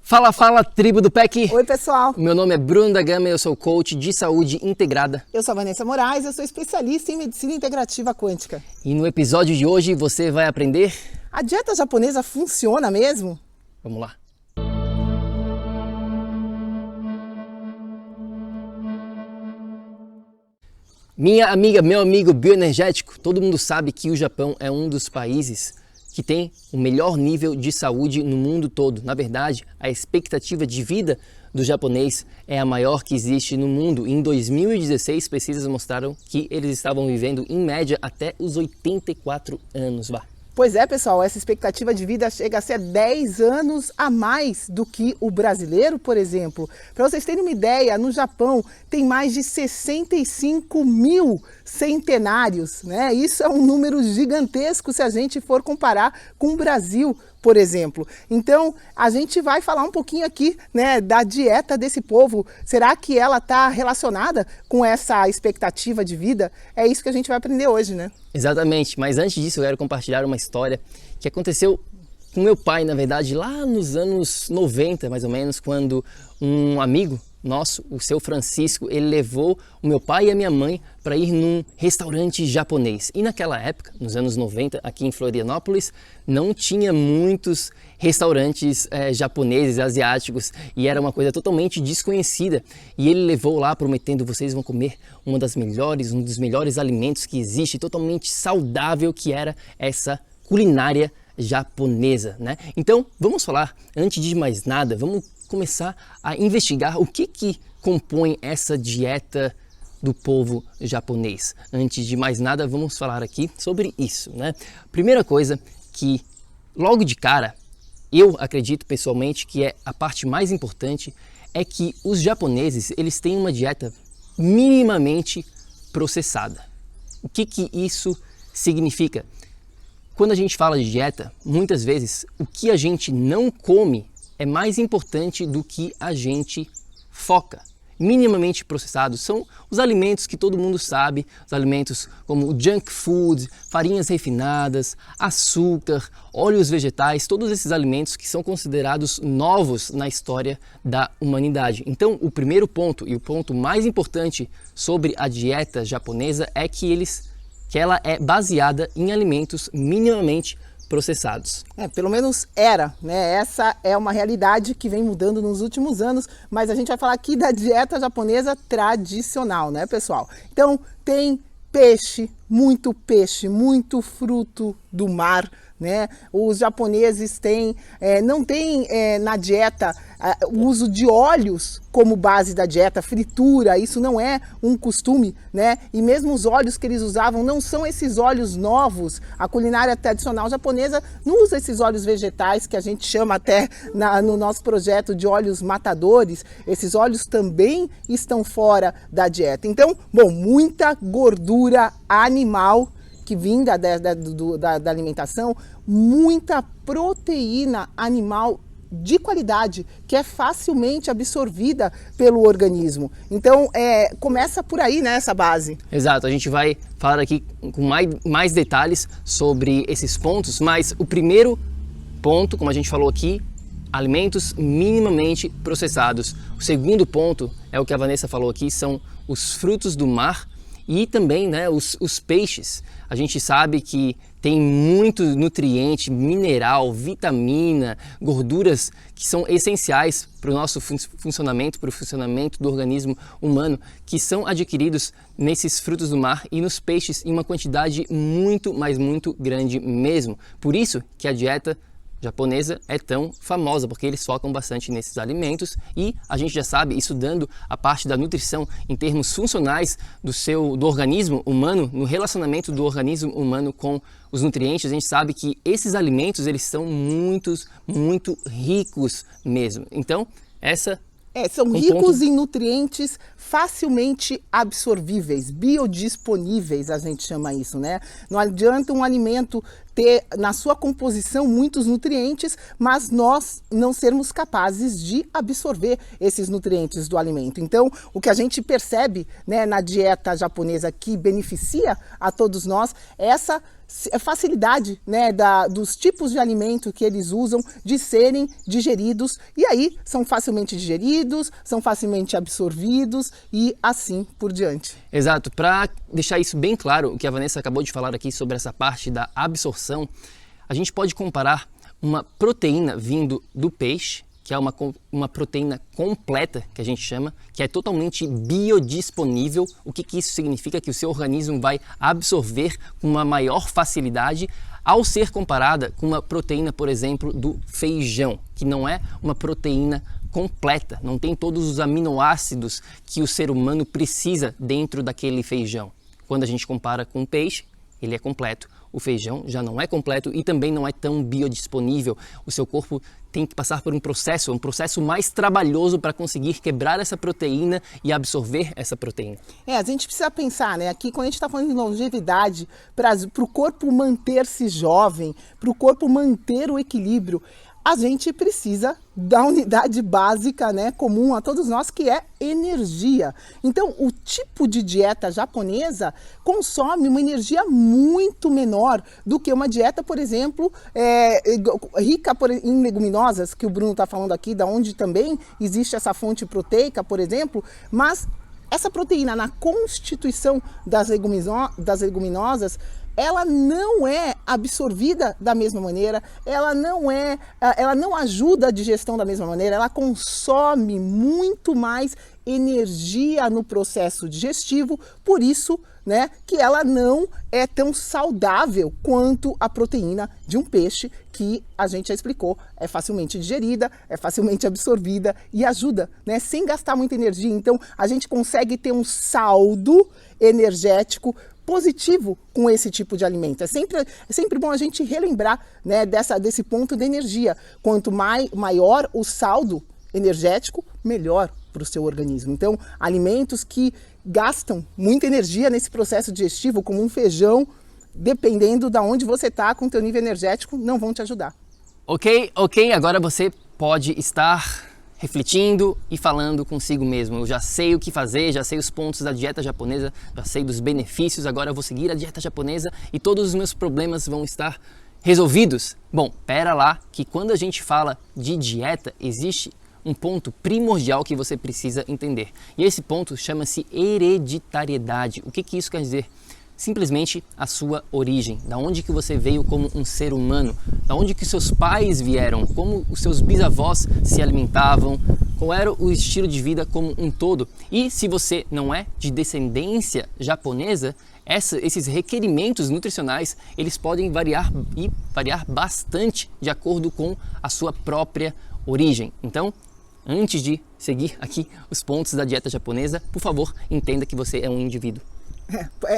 Fala, fala, tribo do PEC! Oi, pessoal! Meu nome é Bruno da Gama e eu sou coach de saúde integrada. Eu sou a Vanessa Moraes, eu sou especialista em medicina integrativa quântica. E no episódio de hoje você vai aprender... A dieta japonesa funciona mesmo? Vamos lá! Minha amiga, meu amigo bioenergético, todo mundo sabe que o Japão é um dos países que tem o melhor nível de saúde no mundo todo. Na verdade, a expectativa de vida do japonês é a maior que existe no mundo. Em 2016, pesquisas mostraram que eles estavam vivendo, em média, até os 84 anos. Pois é, pessoal, essa expectativa de vida chega a ser 10 anos a mais do que o brasileiro, por exemplo. Para vocês terem uma ideia, no Japão tem mais de 65 mil centenários, né? Isso é um número gigantesco se a gente for comparar com o Brasil, por exemplo. Então, a gente vai falar um pouquinho aqui, né, da dieta desse povo. Será que ela está relacionada com essa expectativa de vida? É isso que a gente vai aprender hoje, né? Exatamente, mas antes disso eu quero compartilhar uma história que aconteceu com meu pai, na verdade, lá nos anos 90, mais ou menos, quando um amigo nosso, o seu Francisco, ele levou o meu pai e a minha mãe para ir num restaurante japonês. E naquela época, nos anos 90, aqui em Florianópolis, não tinha muitos restaurantes japoneses, asiáticos, e era uma coisa totalmente desconhecida. E ele levou lá prometendo: vocês vão comer um dos melhores alimentos que existe, totalmente saudável, que era essa culinária japonesa, né? Então, vamos falar, antes de mais nada, vamos começar a investigar o que compõe essa dieta do povo japonês. Antes de mais nada, vamos falar aqui sobre isso, né? Primeira coisa que, logo de cara, eu acredito pessoalmente que é a parte mais importante, é que os japoneses, eles têm uma dieta minimamente processada. O que isso significa? Quando a gente fala de dieta, muitas vezes o que a gente não come é mais importante do que a gente foca. Minimamente processados são os alimentos que todo mundo sabe, os alimentos como o junk food, farinhas refinadas, açúcar, óleos vegetais, todos esses alimentos que são considerados novos na história da humanidade. Então, o primeiro ponto e o ponto mais importante sobre a dieta japonesa é que ela é baseada em alimentos minimamente processados. Pelo menos era, né? Essa é uma realidade que vem mudando nos últimos anos, mas a gente vai falar aqui da dieta japonesa tradicional, né, pessoal? Então, tem peixe, muito fruto do mar, né? Os japoneses não têm na dieta o uso de óleos como base da dieta, fritura, isso não é um costume, né? E mesmo os óleos que eles usavam não são esses óleos novos. A culinária tradicional japonesa não usa esses óleos vegetais que a gente chama até no nosso projeto de óleos matadores. Esses óleos também estão fora da dieta. Então, muita gordura animal que vinda da alimentação, muita proteína animal de qualidade, que é facilmente absorvida pelo organismo. Então, começa por aí, né, essa base. Exato, a gente vai falar aqui com mais detalhes sobre esses pontos, mas o primeiro ponto, como a gente falou aqui, alimentos minimamente processados. O segundo ponto é o que a Vanessa falou aqui, são os frutos do mar e também, né, os peixes. A gente sabe que tem muito nutriente, mineral, vitamina, gorduras que são essenciais para o nosso funcionamento, para o funcionamento do organismo humano, que são adquiridos nesses frutos do mar e nos peixes em uma quantidade muito grande mesmo. Por isso que a dieta japonesa é tão famosa, porque eles focam bastante nesses alimentos e a gente já sabe, estudando a parte da nutrição em termos funcionais do organismo humano, no relacionamento do organismo humano com os nutrientes, a gente sabe que esses alimentos, eles são muito ricos mesmo. Então, são ricos em nutrientes facilmente absorvíveis, biodisponíveis, a gente chama isso, né? Não adianta um alimento ter na sua composição muitos nutrientes, mas nós não sermos capazes de absorver esses nutrientes do alimento. Então, o que a gente percebe, né, na dieta japonesa que beneficia a todos nós é essa facilidade, né, dos tipos de alimento que eles usam de serem digeridos, e aí são facilmente digeridos, são facilmente absorvidos e assim por diante. Exato. Para deixar isso bem claro, o que a Vanessa acabou de falar aqui sobre essa parte da absorção, a gente pode comparar uma proteína vindo do peixe, que é uma proteína completa, que a gente chama, que é totalmente biodisponível. O que isso significa? Que o seu organismo vai absorver com uma maior facilidade ao ser comparada com uma proteína, por exemplo, do feijão, que não é uma proteína completa, não tem todos os aminoácidos que o ser humano precisa dentro daquele feijão. Quando a gente compara com o peixe, ele é completo. O feijão já não é completo e também não é tão biodisponível. O seu corpo tem que passar por um processo mais trabalhoso para conseguir quebrar essa proteína e absorver essa proteína. A gente precisa pensar, né? Aqui quando a gente está falando de longevidade, para o corpo manter-se jovem, para o corpo manter o equilíbrio, a gente precisa da unidade básica, né, comum a todos nós, que é energia. Então, o tipo de dieta japonesa consome uma energia muito menor do que uma dieta, por exemplo, rica em leguminosas, que o Bruno está falando aqui, da onde também existe essa fonte proteica, por exemplo, mas essa proteína na constituição das leguminosas, ela não é absorvida da mesma maneira, ela não ajuda a digestão da mesma maneira, ela consome muito mais energia no processo digestivo, por isso, né, que ela não é tão saudável quanto a proteína de um peixe, que a gente já explicou, é facilmente digerida, é facilmente absorvida e ajuda, né, sem gastar muita energia. Então, a gente consegue ter um saldo energético positivo com esse tipo de alimento. É sempre bom a gente relembrar, né, desse ponto de energia. Quanto maior o saldo energético, melhor para o seu organismo. Então, alimentos que gastam muita energia nesse processo digestivo, como um feijão, dependendo de onde você está com o teu nível energético, não vão te ajudar. Ok, agora você pode estar refletindo e falando consigo mesmo. Eu já sei o que fazer, já sei os pontos da dieta japonesa, já sei dos benefícios, agora eu vou seguir a dieta japonesa e todos os meus problemas vão estar resolvidos. Bom, pera lá, que quando a gente fala de dieta, existe um ponto primordial que você precisa entender. E esse ponto chama-se hereditariedade. O que isso quer dizer? Simplesmente a sua origem, da onde que você veio como um ser humano, da onde que seus pais vieram, como os seus bisavós se alimentavam, qual era o estilo de vida como um todo. E se você não é de descendência japonesa, esses requerimentos nutricionais, eles podem variar bastante de acordo com a sua própria origem. Então, antes de seguir aqui os pontos da dieta japonesa, por favor, entenda que você é um indivíduo.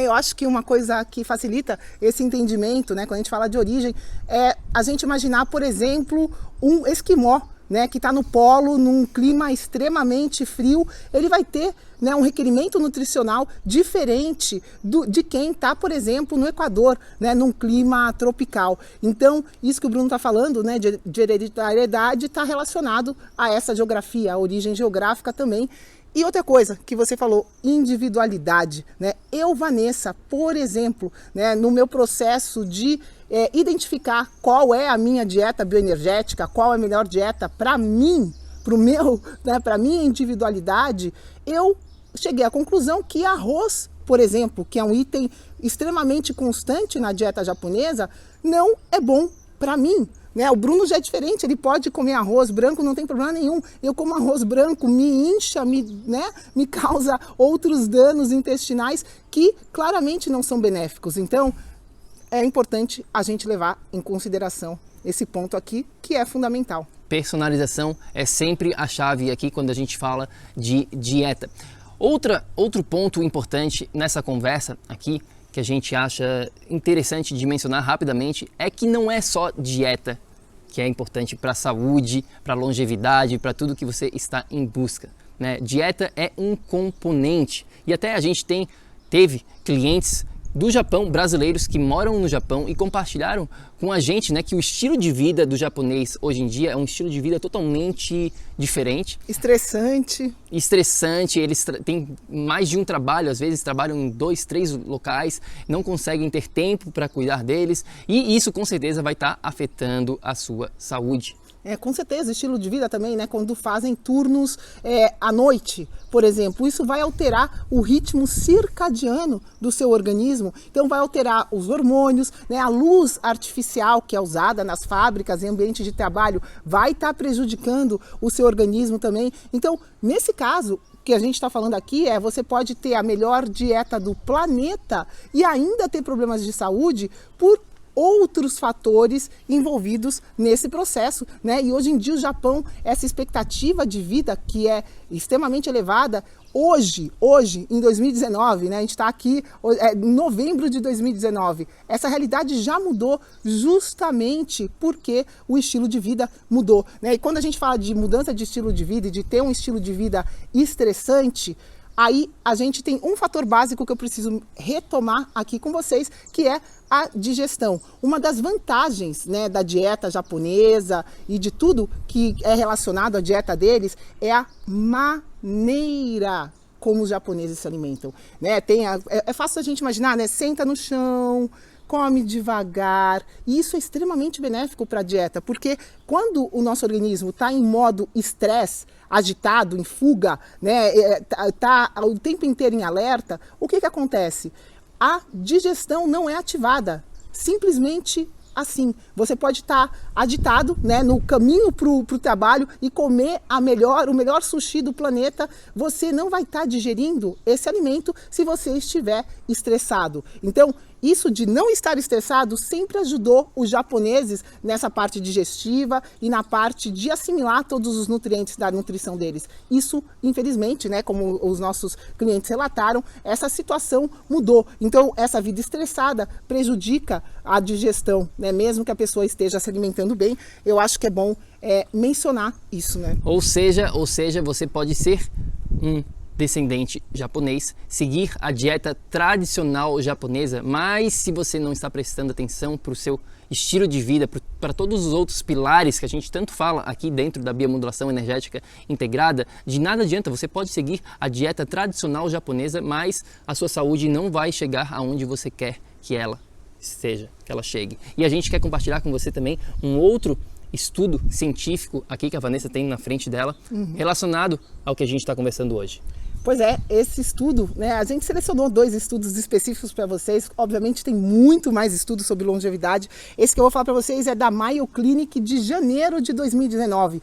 Eu acho que uma coisa que facilita esse entendimento, né, quando a gente fala de origem, é a gente imaginar, por exemplo, um esquimó, né, que está no polo, num clima extremamente frio, ele vai ter, né, um requerimento nutricional diferente de quem está, por exemplo, no Equador, né, num clima tropical. Então, isso que o Bruno está falando, né, de hereditariedade, está relacionado a essa geografia, a origem geográfica também. E outra coisa que você falou, individualidade, né? Eu, Vanessa, por exemplo, né, no meu processo de identificar qual é a minha dieta bioenergética, qual é a melhor dieta para mim, para minha individualidade, eu cheguei à conclusão que arroz, por exemplo, que é um item extremamente constante na dieta japonesa, não é bom para mim. O Bruno já é diferente, ele pode comer arroz branco, não tem problema nenhum. Eu como arroz branco, me incha, me causa outros danos intestinais que claramente não são benéficos. Então, é importante a gente levar em consideração esse ponto aqui, que é fundamental. Personalização é sempre a chave aqui quando a gente fala de dieta. Outro ponto importante nessa conversa aqui, que a gente acha interessante de mencionar rapidamente, é que não é só dieta que é importante para a saúde, para a longevidade, para tudo que você está em busca, né? Dieta é um componente, e até a gente teve clientes do Japão, brasileiros que moram no Japão e compartilharam com a gente, né, que o estilo de vida do japonês hoje em dia é um estilo de vida totalmente diferente. Estressante. Eles têm mais de um trabalho, às vezes trabalham em 2, 3 locais, não conseguem ter tempo para cuidar deles e isso com certeza vai estar afetando a sua saúde. Com certeza, estilo de vida também, né? Quando fazem turnos à noite, por exemplo, isso vai alterar o ritmo circadiano do seu organismo, então vai alterar os hormônios, né? A luz artificial que é usada nas fábricas, em ambiente de trabalho, vai estar prejudicando o seu organismo também. Então, nesse caso, o que a gente está falando aqui você pode ter a melhor dieta do planeta e ainda ter problemas de saúde por outros fatores envolvidos nesse processo, né? E hoje em dia o Japão, essa expectativa de vida que é extremamente elevada, hoje, em 2019, né? A gente está aqui em novembro de 2019, essa realidade já mudou justamente porque o estilo de vida mudou, né? E quando a gente fala de mudança de estilo de vida e de ter um estilo de vida estressante, aí a gente tem um fator básico que eu preciso retomar aqui com vocês, que é a digestão. Uma das vantagens, né, da dieta japonesa e de tudo que é relacionado à dieta deles é a maneira como os japoneses se alimentam, né? É fácil a gente imaginar, né? Senta no chão, come devagar, e isso é extremamente benéfico para a dieta, porque quando o nosso organismo está em modo estresse, agitado, em fuga, né, tá o tempo inteiro em alerta, o que acontece? A digestão não é ativada, simplesmente assim. Você pode estar agitado, né, no caminho para o trabalho e comer o melhor sushi do planeta, você não vai estar digerindo esse alimento se você estiver estressado. Então, isso de não estar estressado sempre ajudou os japoneses nessa parte digestiva e na parte de assimilar todos os nutrientes da nutrição deles. Isso, infelizmente, né, como os nossos clientes relataram, essa situação mudou. Então, essa vida estressada prejudica a digestão, né? Mesmo que a pessoa esteja se alimentando bem, eu acho que é bom mencionar isso, né? Ou seja, você pode ser um descendente japonês, seguir a dieta tradicional japonesa, mas se você não está prestando atenção para o seu estilo de vida, para todos os outros pilares que a gente tanto fala aqui dentro da biomodulação energética integrada, de nada adianta, você pode seguir a dieta tradicional japonesa, mas a sua saúde não vai chegar aonde você quer que ela chegue. E a gente quer compartilhar com você também um outro estudo científico aqui que a Vanessa tem na frente dela, relacionado ao que a gente está conversando hoje. Pois é, esse estudo, né, a gente selecionou 2 estudos específicos para vocês, obviamente tem muito mais estudos sobre longevidade. Esse que eu vou falar para vocês é da Mayo Clinic de janeiro de 2019.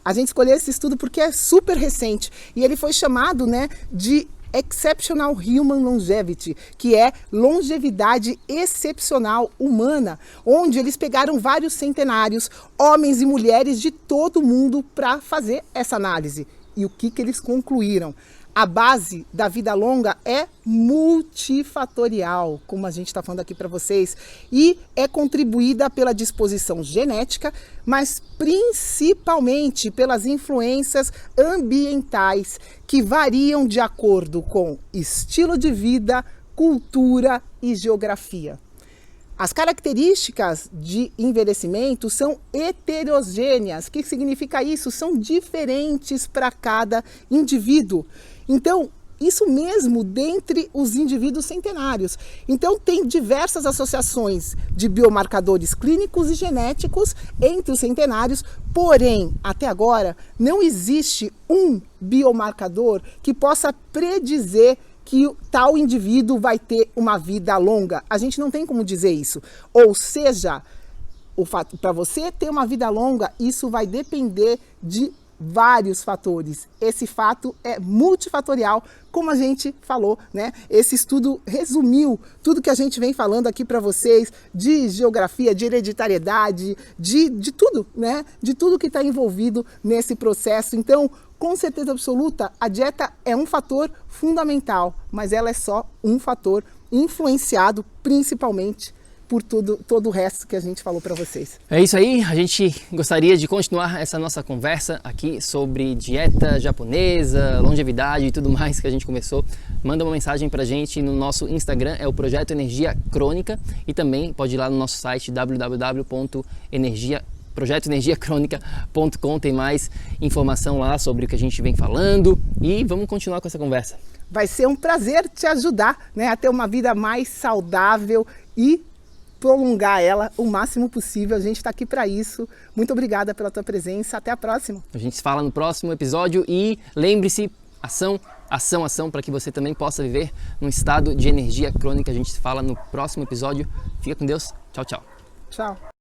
A gente escolheu esse estudo porque é super recente e ele foi chamado, né, de Exceptional Human Longevity, que é longevidade excepcional humana, onde eles pegaram vários centenários, homens e mulheres de todo mundo para fazer essa análise. E o que eles concluíram? A base da vida longa é multifatorial, como a gente está falando aqui para vocês, e é contribuída pela disposição genética, mas principalmente pelas influências ambientais que variam de acordo com estilo de vida, cultura e geografia. As características de envelhecimento são heterogêneas. O que significa isso? São diferentes para cada indivíduo. Então, isso mesmo dentre os indivíduos centenários. Então, tem diversas associações de biomarcadores clínicos e genéticos entre os centenários, porém, até agora, não existe um biomarcador que possa predizer que tal indivíduo vai ter uma vida longa. A gente não tem como dizer isso. Ou seja, para você ter uma vida longa, isso vai depender de vários fatores. Esse fato é multifatorial, como a gente falou, né? Esse estudo resumiu tudo que a gente vem falando aqui para vocês, de geografia, de hereditariedade, de tudo, né? De tudo que está envolvido nesse processo. Então, com certeza absoluta, a dieta é um fator fundamental, mas ela é só um fator influenciado principalmente por todo o resto que a gente falou para vocês. É isso aí, a gente gostaria de continuar essa nossa conversa aqui sobre dieta japonesa, longevidade e tudo mais que a gente conversou. Manda uma mensagem pra gente no nosso Instagram, é o Projeto Energia Crônica, e também pode ir lá no nosso site projetoenergiacronica.com, tem mais informação lá sobre o que a gente vem falando e vamos continuar com essa conversa. Vai ser um prazer te ajudar, né, a ter uma vida mais saudável e prolongar ela o máximo possível. A gente está aqui para isso. Muito obrigada pela tua presença. Até a próxima. A gente se fala no próximo episódio e lembre-se, ação, ação, ação, para que você também possa viver num estado de energia crônica. A gente se fala no próximo episódio. Fica com Deus. Tchau, tchau. Tchau.